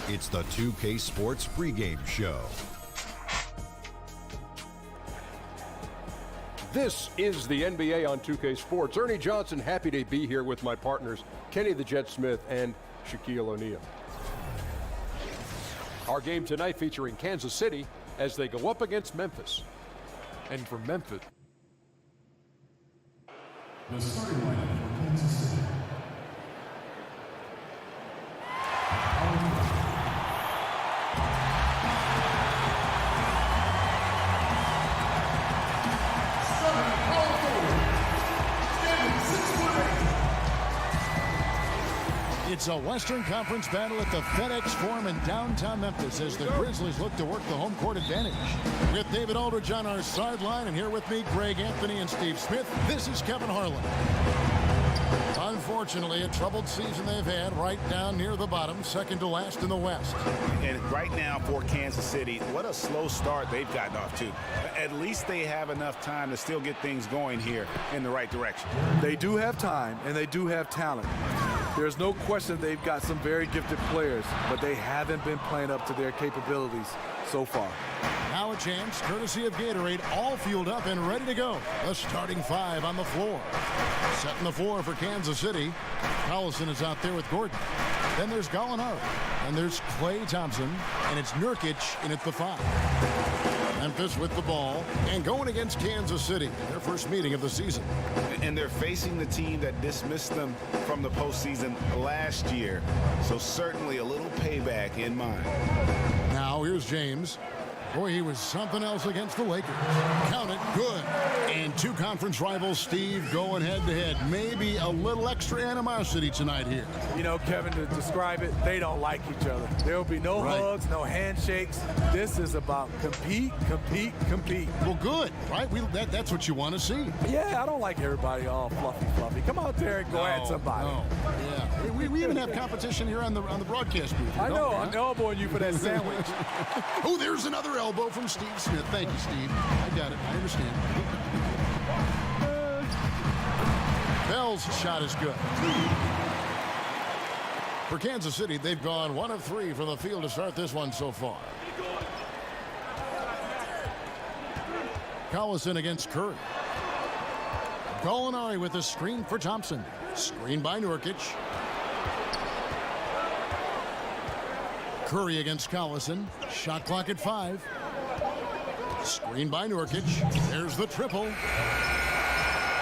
It's the 2K Sports pregame show. This is the NBA on 2K Sports. Ernie Johnson, happy to be here with my partners, Kenny the Jet Smith and Shaquille O'Neal. Our game tonight featuring Kansas City as they go up against Memphis. And for Memphis, the starting lineup for Kansas City. It's a Western Conference battle at the FedEx Forum in downtown Memphis as the Grizzlies look to work the home court advantage. With David Aldridge on our sideline, and here with me, Greg Anthony and Steve Smith, this is Kevin Harlan. Unfortunately, a troubled season they've had right down near the bottom, second to last in the West. And right now for Kansas City, what a slow start they've gotten off to. At least they have enough time to still get things going here in the right direction. They do have time, and they do have talent. There's no question they've got some very gifted players, but they haven't been playing up to their capabilities so far. Now a chance, courtesy of Gatorade, all fueled up and ready to go. The starting five on the floor. Setting the floor for Kansas City. Collison is out there with Gordon. Then there's Gallinari. And there's Klay Thompson. And it's Nurkic in at the five. Memphis with the ball and going against Kansas City, their first meeting of the season. And they're facing the team that dismissed them from the postseason last year. So certainly a little payback in mind. Now here's James. Boy, he was something else against the Lakers. Count it, good. And two conference rivals, Steve, going head-to-head. Maybe a little extra animosity tonight here. You know, Kevin, to describe it, they don't like each other. There will be no hugs, no handshakes. This is about compete, compete, compete. Well, good, right? That's what you want to see. Yeah, I don't like everybody all fluffy. Come out there and go at somebody. No. Yeah. Hey, we even have competition here on the broadcast booth. I know, I'm elbowing you for that sandwich. Oh, there's another elbow from Steve Smith. Thank you, Steve. I got it. I understand. Bell's shot is good. For Kansas City, they've gone 1 of 3 from the field to start this one so far. Collison against Curry. Gallinari with a screen for Thompson. Screen by Nurkic. Curry against Collison. Shot clock at 5. Screen by Nurkic. There's the triple.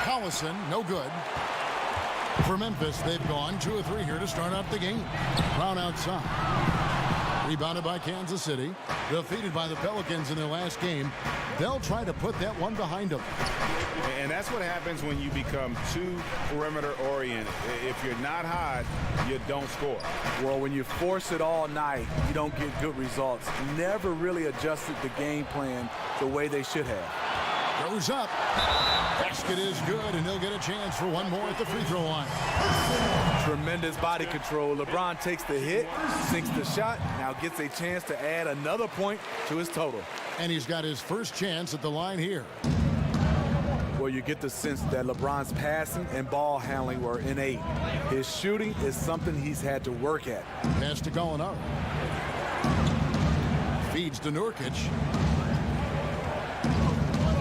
Collison, no good. For Memphis, they've gone 2 of 3 here to start out the game. Brown outside. Rebounded by Kansas City. Defeated by the Pelicans in their last game. They'll try to put that one behind them. And that's what happens when you become too perimeter oriented. If you're not hot, you don't score. Well, when you force it all night, you don't get good results. Never really adjusted the game plan the way they should have. Goes up. Basket is good, and they'll get a chance for one more at the free throw line. Tremendous body control. LeBron takes the hit, sinks the shot, now gets a chance to add another point to his total. And he's got his first chance at the line here. Well, you get the sense that LeBron's passing and ball handling were innate. His shooting is something he's had to work at. Pass to Gallinari. Feeds to Nurkic.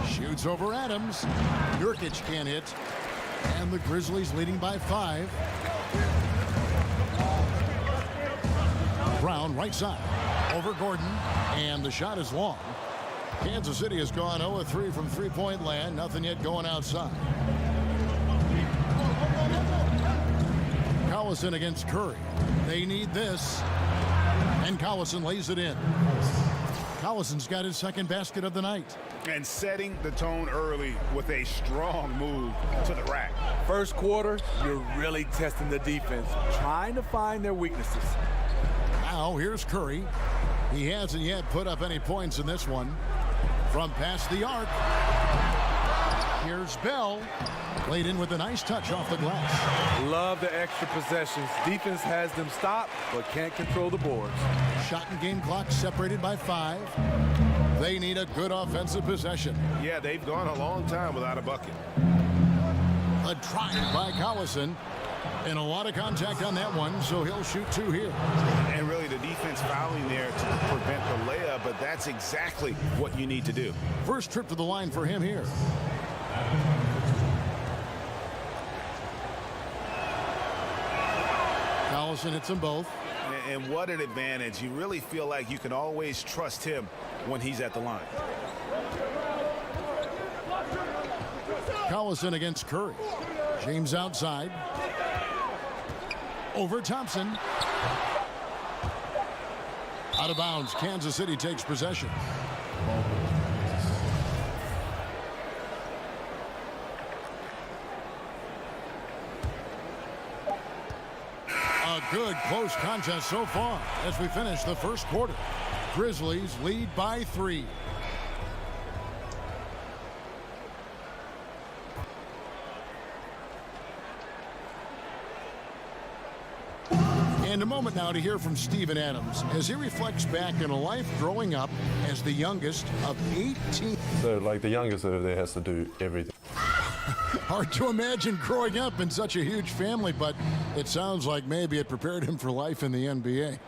Shoots over Adams. Nurkic can't hit. And the Grizzlies leading by 5. Brown right side. Over Gordon. And the shot is long. Kansas City has gone 0 of 3 from three-point land. Nothing yet going outside. Collison against Curry. They need this. And Collison lays it in. Collison's got his second basket of the night. And setting the tone early with a strong move to the rack. First quarter, you're really testing the defense, trying to find their weaknesses. Now here's Curry. He hasn't yet put up any points in this one. From past the arc. Here's Bell. Played in with a nice touch off the glass. Love the extra possessions. Defense has them stopped, but can't control the boards. Shot and game clock separated by 5. They need a good offensive possession. Yeah, they've gone a long time without a bucket. A try by Collison. And a lot of contact on that one, so he'll shoot 2 here. And really the defense fouling there to prevent the layup, but that's exactly what you need to do. First trip to the line for him here. Collison hits them both. And what an advantage. You really feel like you can always trust him when he's at the line. Collison against Curry. James outside. Over Thompson. Out of bounds. Kansas City takes possession. A good close contest so far as we finish the first quarter. Grizzlies lead by 3. And a moment now to hear from Steven Adams as he reflects back on a life growing up as the youngest of 18. So, like, the youngest over there has to do everything. Hard to imagine growing up in such a huge family, but it sounds like maybe it prepared him for life in the NBA.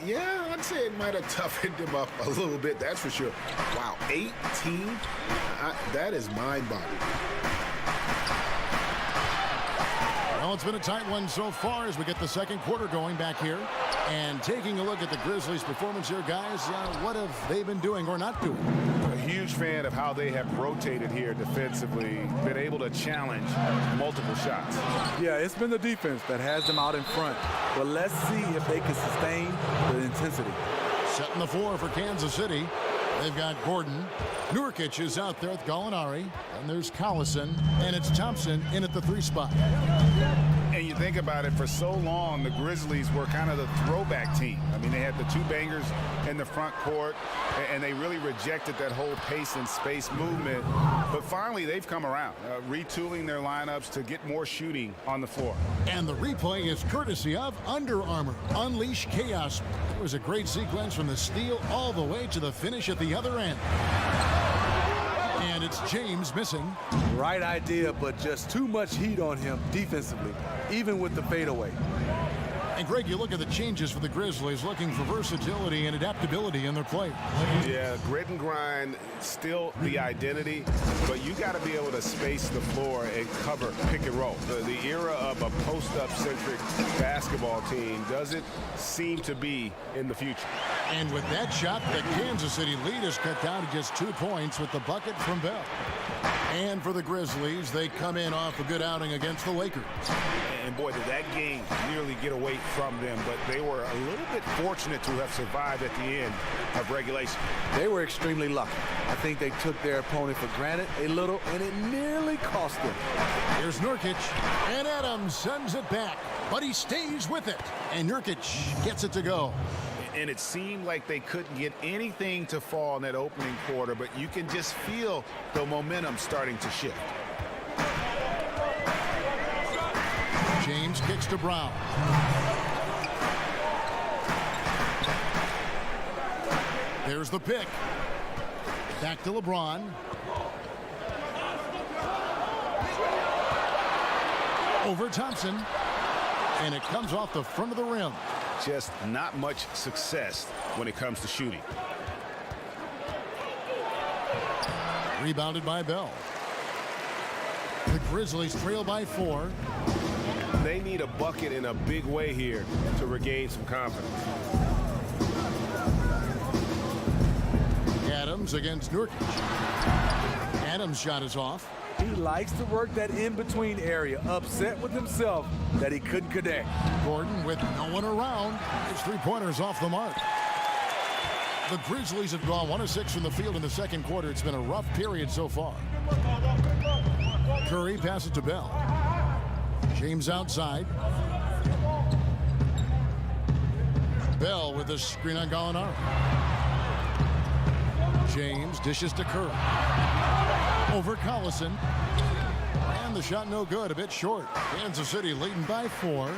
Yeah, I'd say it might have toughened him up a little bit, that's for sure. Wow, 18? That is mind-boggling. Well, it's been a tight one so far as we get the second quarter going back here. And taking a look at the Grizzlies' performance here, guys, what have they been doing or not doing? A huge fan of how they have rotated here defensively, been able to challenge multiple shots. Yeah, it's been the defense that has them out in front. But let's see if they can sustain the intensity. Setting the floor for Kansas City. They've got Gordon. Nurkic is out there with Gallinari. And there's Collison. And it's Thompson in at the 3 spot. And you think about it, for so long, the Grizzlies were kind of the throwback team. I mean, they had the 2 bangers in the front court, and they really rejected that whole pace and space movement. But finally, they've come around, retooling their lineups to get more shooting on the floor. And the replay is courtesy of Under Armour. Unleash chaos. It was a great sequence from the steal all the way to the finish at the other end. And it's James missing. Right idea, but just too much heat on him defensively, even with the fadeaway. And Greg, you look at the changes for the Grizzlies, looking for versatility and adaptability in their play. Yeah, grit and grind, still the identity, but you got to be able to space the floor and cover pick and roll. The era of a post-up centric basketball team doesn't seem to be in the future. And with that shot, the Kansas City lead is cut down to just 2 points with the bucket from Bell. And for the Grizzlies, they come in off a good outing against the Lakers. And boy, did that game nearly get away from them, but they were a little bit fortunate to have survived at the end of regulation. They were extremely lucky. I think they took their opponent for granted a little, and it nearly cost them. Here's Nurkic, and Adams sends it back, but he stays with it. And Nurkic gets it to go. And it seemed like they couldn't get anything to fall in that opening quarter, but you can just feel the momentum starting to shift. James kicks to Brown. There's the pick. Back to LeBron. Over Thompson. And it comes off the front of the rim. Just not much success when it comes to shooting. Rebounded by Bell. The Grizzlies trail by 4. They need a bucket in a big way here to regain some confidence. Adams against Nurkic. Adams' shot is off. He likes to work that in-between area, upset with himself that he couldn't connect. Gordon with no one around. His 3-pointers off the mark. The Grizzlies have gone 1 of 6 from the field in the second quarter. It's been a rough period so far. Curry passes to Bell. James outside. Bell with the screen on Gallinari. James dishes to Curry. Over Collison. And the shot no good, a bit short. Kansas City leading by 4.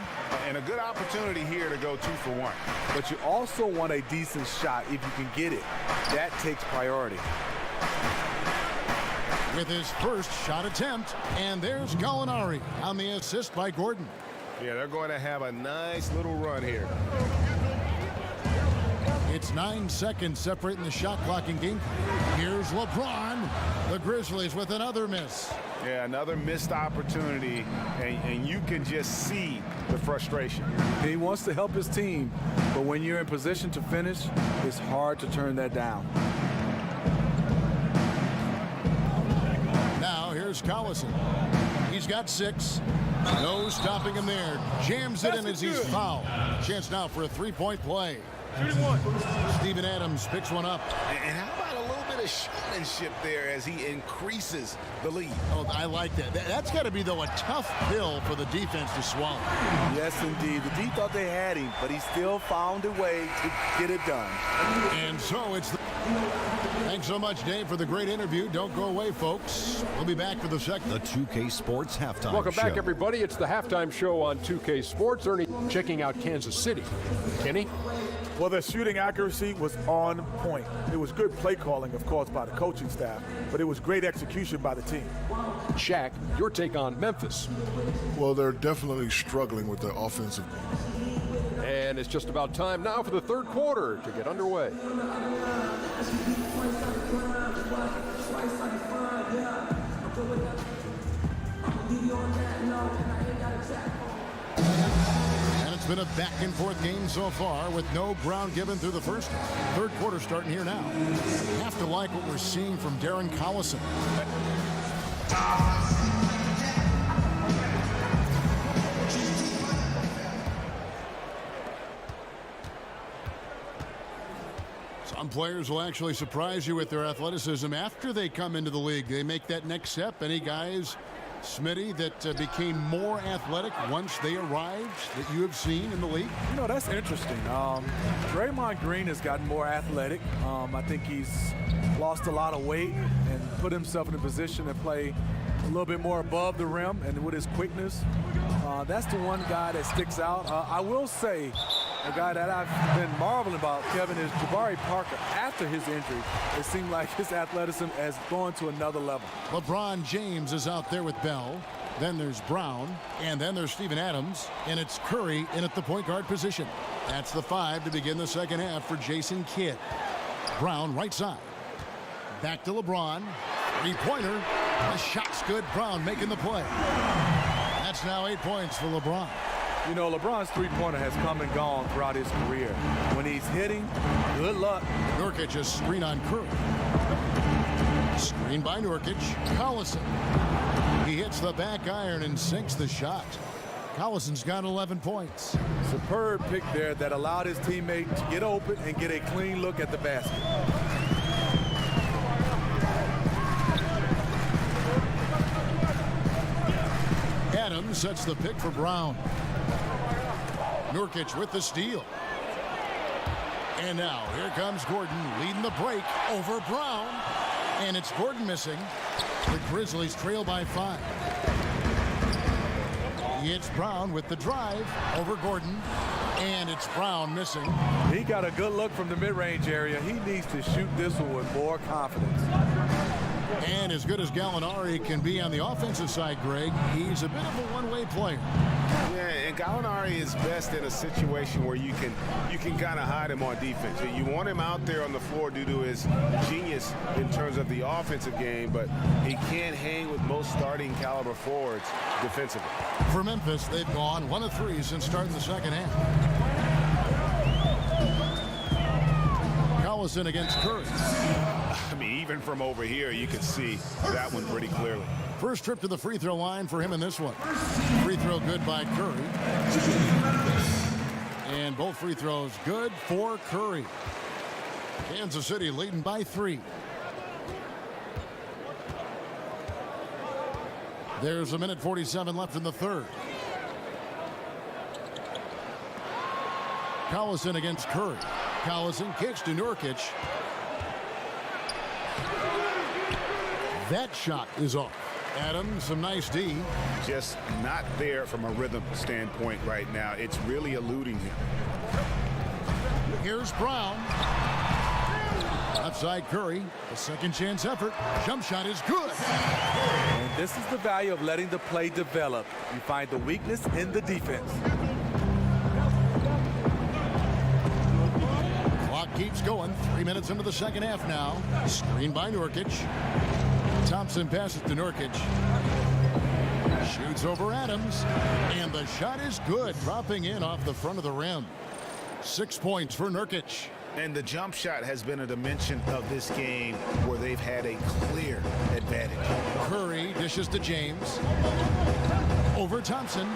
And a good opportunity here to go 2 for 1. But you also want a decent shot if you can get it. That takes priority. With his first shot attempt, and there's Gallinari on the assist by Gordon. Yeah, they're going to have a nice little run here. It's 9 seconds separating the shot clock in game. Here's LeBron. The Grizzlies with another miss. Yeah, another missed opportunity, and you can just see the frustration. He wants to help his team, but when you're in position to finish, it's hard to turn that down. Now here's Collison. He's got 6. No stopping him there. Jams it in as he's fouled. Chance now for a three-point play. Steven Adams picks one up. And how about a little bit of showmanship there as he increases the lead? Oh, I like that. That's got to be, though, a tough pill for the defense to swallow. Yes, indeed. The D thought they had him, but he still found a way to get it done. And so it's the... Thanks so much, Dave, for the great interview. Don't go away, folks. We'll be back for the second. The 2K Sports Halftime Welcome Show. back, everybody. It's the halftime show on 2K Sports. Ernie checking out Kansas City. Kenny? Well, their shooting accuracy was on point. It was good play calling, of course, by the coaching staff, but it was great execution by the team. Shaq, your take on Memphis. Well, they're definitely struggling with their offensive. And it's just about time now for the third quarter to get underway. And it's been a back-and-forth game so far with no ground given through the first half. Third quarter starting here now. Have to like what we're seeing from Darren Collison. Some players will actually surprise you with their athleticism after they come into the league. They make that next step. Any guys, Smitty, that became more athletic once they arrived that you have seen in the league? You know, that's interesting. Draymond Green has gotten more athletic. I think he's lost a lot of weight and put himself in a position to play a little bit more above the rim, and with his quickness, that's the one guy that sticks out. I will say, a guy that I've been marveling about, Kevin, is Jabari Parker. After his injury, it seemed like his athleticism has gone to another level. LeBron James is out there with Bell. Then there's Brown, and then there's Steven Adams, and it's Curry in at the point guard position. That's the 5 to begin the second half for Jason Kidd. Brown right side. Back to LeBron. Three-pointer. The shot's good. Brown making the play. That's now 8 points for LeBron. You know, LeBron's three-pointer has come and gone throughout his career. When he's hitting, good luck. Nurkic a screen on Curry. Screen by Nurkic. Collison. He hits the back iron and sinks the shot. Collison's got 11 points. Superb pick there that allowed his teammate to get open and get a clean look at the basket. Adams sets the pick for Brown. Nurkic with the steal. And now here comes Gordon leading the break over Brown. And it's Gordon missing. The Grizzlies trail by 5. It's Brown with the drive over Gordon. And it's Brown missing. He got a good look from the mid-range area. He needs to shoot this one with more confidence. And as good as Gallinari can be on the offensive side, Greg, he's a bit of a one-way player. Yeah, and Gallinari is best in a situation where you can kind of hide him on defense. You want him out there on the floor due to his genius in terms of the offensive game, but he can't hang with most starting caliber forwards defensively. For Memphis, they've gone 1 of 3 since starting the second half. Collison against Curry. I mean, even from over here, you can see that one pretty clearly. First trip to the free throw line for him in this one. Free throw good by Curry. And both free throws good for Curry. Kansas City leading by 3. There's a minute 47 left in the third. Collison against Curry. Collison kicks to Nurkic. That shot is off. Adams, some nice D. Just not there from a rhythm standpoint right now. It's really eluding him. Here's Brown. Outside Curry. A second chance effort. Jump shot is good. And this is the value of letting the play develop. You find the weakness in the defense. Clock keeps going. 3 minutes into the second half now. Screen by Nurkic. Thompson passes to Nurkic. Shoots over Adams. And the shot is good, dropping in off the front of the rim. 6 points for Nurkic. And the jump shot has been a dimension of this game where they've had a clear advantage. Curry dishes to James. Over Thompson.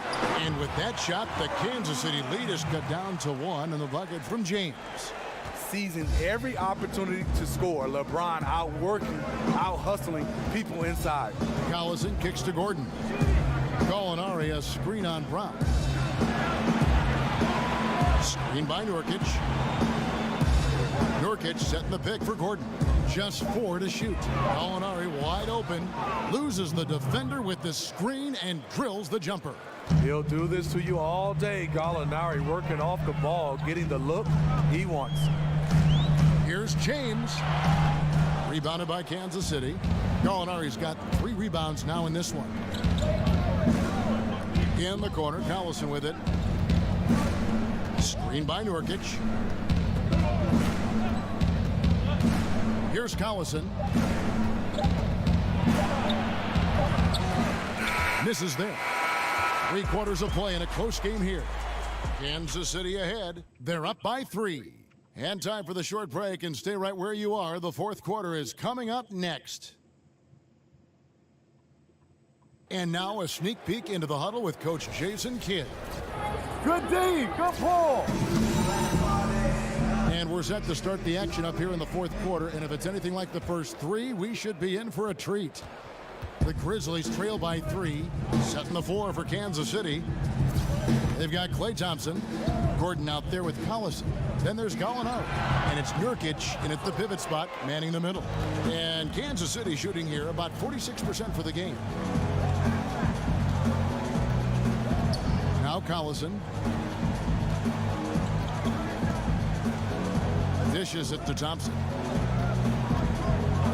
And with that shot, the Kansas City lead is cut down to 1 in the bucket from James. Seizing every opportunity to score. LeBron outworking, out-hustling people inside. Collison kicks to Gordon. Gallinari a screen on Brown. Screen by Nurkic. Nurkic setting the pick for Gordon. Just 4 to shoot. Gallinari wide open. Loses the defender with the screen and drills the jumper. He'll do this to you all day. Gallinari working off the ball, getting the look he wants. Here's James. Rebounded by Kansas City. Gallinari's got 3 rebounds now in this one. In the corner, Collison with it. Screen by Nurkic. Here's Collison. Misses there. 3 quarters of play in a close game here. Kansas City ahead. They're up by 3. And time for the short break, and stay right where you are. The fourth quarter is coming up next. And now a sneak peek into the huddle with Coach Jason Kidd. Good D, good pull. And we're set to start the action up here in the fourth quarter, and if it's anything like the first 3, we should be in for a treat. The Grizzlies trail by 3, setting the floor for Kansas City. They've got Klay Thompson, Gordon out there with Collison. Then there's Gallinari, and it's Nurkic in at the pivot spot, manning the middle. And Kansas City shooting here about 46% for the game. Now Collison. Dishes it to Thompson.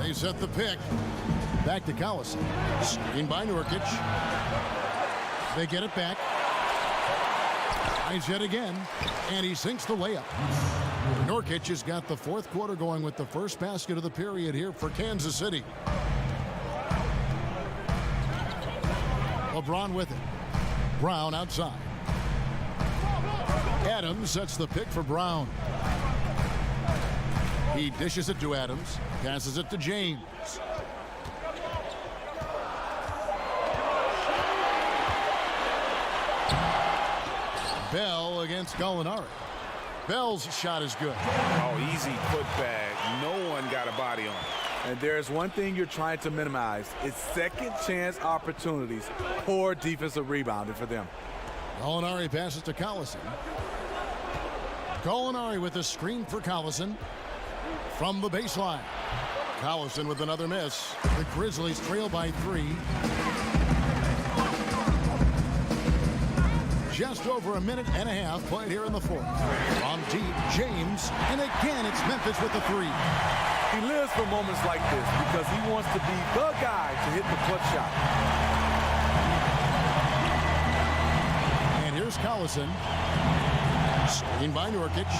They set the pick. Back to Collison. Screen by Nurkic. They get it back. Finds yet again, and he sinks the layup. Nurkic has got the fourth quarter going with the first basket of the period here for Kansas City. LeBron with it. Brown outside. Adams sets the pick for Brown. He dishes it to Adams, passes it to James. Bell against Gallinari. Bell's shot is good. Oh, easy putback. No one got a body on it. And there's one thing you're trying to minimize. It's second chance opportunities. Poor defensive rebounding for them. Gallinari passes to Collison. Gallinari with a screen for Collison. From the baseline. Collison with another miss. The Grizzlies trail by 3. Just over a minute and a half played here in the fourth. On deep, James, and again it's Memphis with the 3. He lives for moments like this because he wants to be the guy to hit the clutch shot. And here's Collison. Screen by Nurkic.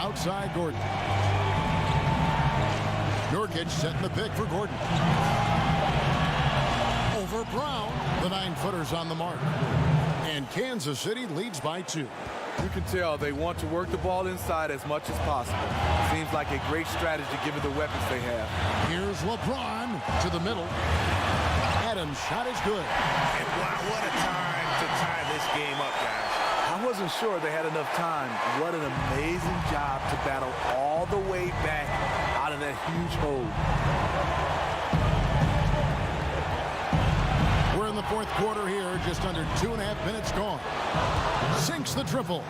Outside Gordon. Nurkic setting the pick for Gordon. Over Brown. The 9-footer's on the mark. And Kansas City leads by 2. You can tell they want to work the ball inside as much as possible. Seems like a great strategy given the weapons they have. Here's LeBron to the middle. Adams' shot is good. And wow, what a time to tie this game up, guys. I wasn't sure they had enough time. What an amazing job to battle all the way back out of that huge hole. We're in the fourth quarter here, just under 2.5 minutes gone. Sinks the triple.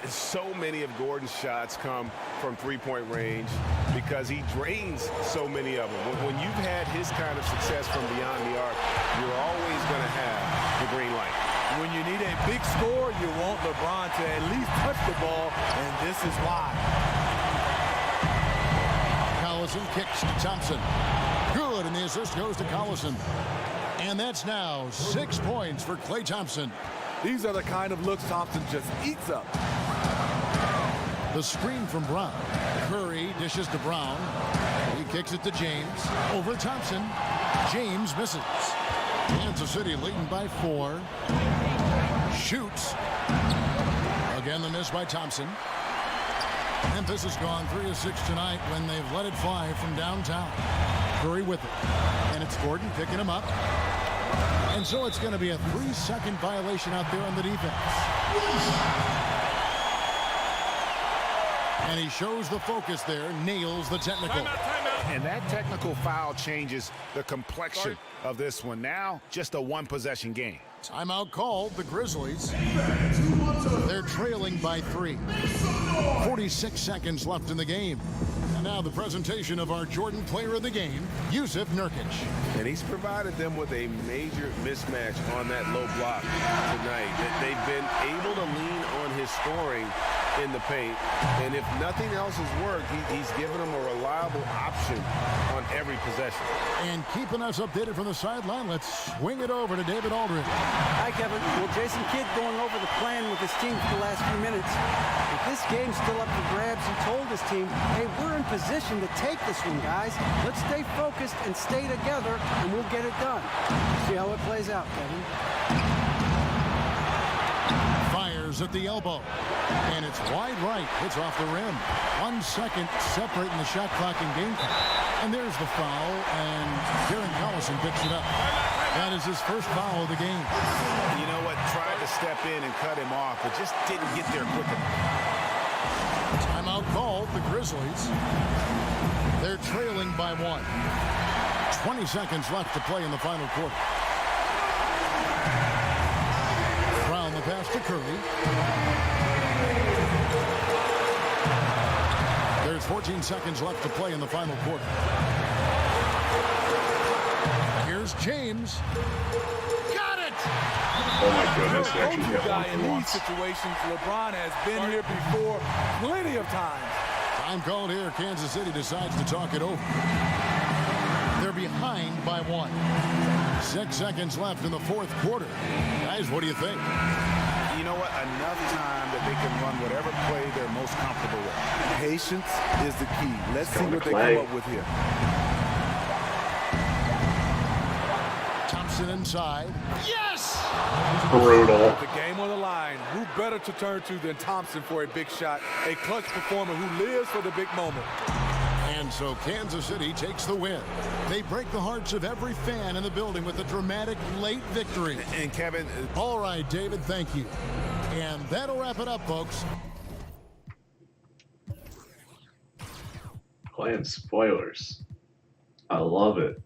So many of Gordon's shots come from three-point range because he drains so many of them. When you've had his kind of success from beyond the arc, you're always going to have the green light. When you need a big score, you want LeBron to at least touch the ball, and this is why. Collison kicks to Thompson. Good, and the assist goes to Collison. And that's now 6 points for Klay Thompson. These are the kind of looks Thompson just eats up. The screen from Brown. Curry dishes to Brown. He kicks it to James. Over Thompson. James misses. Kansas City leading by 4. Shoots. Again, the miss by Thompson. Memphis has gone 3 of 6 tonight when they've let it fly from downtown. Curry with it. And it's Gordon picking him up. And so it's going to be a 3-second violation out there on the defense. And he shows the focus there, nails the technical. And that technical foul changes the complexion of this one. Now, just a one-possession game. Timeout called, the Grizzlies. They're trailing by 3. 46 seconds left in the game. And now the presentation of our Jordan player of the game, Yusuf Nurkic. And he's provided them with a major mismatch on that low block tonight. They've been able to lean on his scoring in the paint. And if nothing else has worked, he's given them a reliable option on every possession. And keeping us updated from the sideline, let's swing it over to David Aldridge. Hi, Kevin. Well, Jason Kidd going over the plan with his team for the last few minutes. If this game's still up for grabs, he told his team, hey, we're in position to take this one, guys. Let's stay focused and stay together, and we'll get it done. See how it plays out, Kevin. Fires at the elbow. And it's wide right. It's off the rim. 1 second separating the shot clock and game clock. And there's the foul, and Darren Collison picks it up. That is his first foul of the game. You know what? Tried to step in and cut him off, but just didn't get there quick enough. Timeout called, the Grizzlies. They're trailing by 1. 20 seconds left to play in the final quarter. Brown the pass to Curry. There's 14 seconds left to play in the final quarter. Here's James. Got it! Oh my goodness, he actually hit one In for these once. situations, LeBron has been here before plenty of times. Time called here. Kansas City decides to talk it over. They're behind by 1. 6 seconds left in the fourth quarter. Guys, what do you think? You know what? Enough time that they can run whatever play they're most comfortable with. Patience is the key. Let's see what they Clay. come up with here. Thompson inside. Yes! Brutal. The game on the line. Who better to turn to than Thompson for a big shot? A clutch performer who lives for the big moment. And so Kansas City takes the win. They break the hearts of every fan in the building with a dramatic late victory. And Kevin... All right, David, thank you. And that'll wrap it up, folks. Playing spoilers. I love it.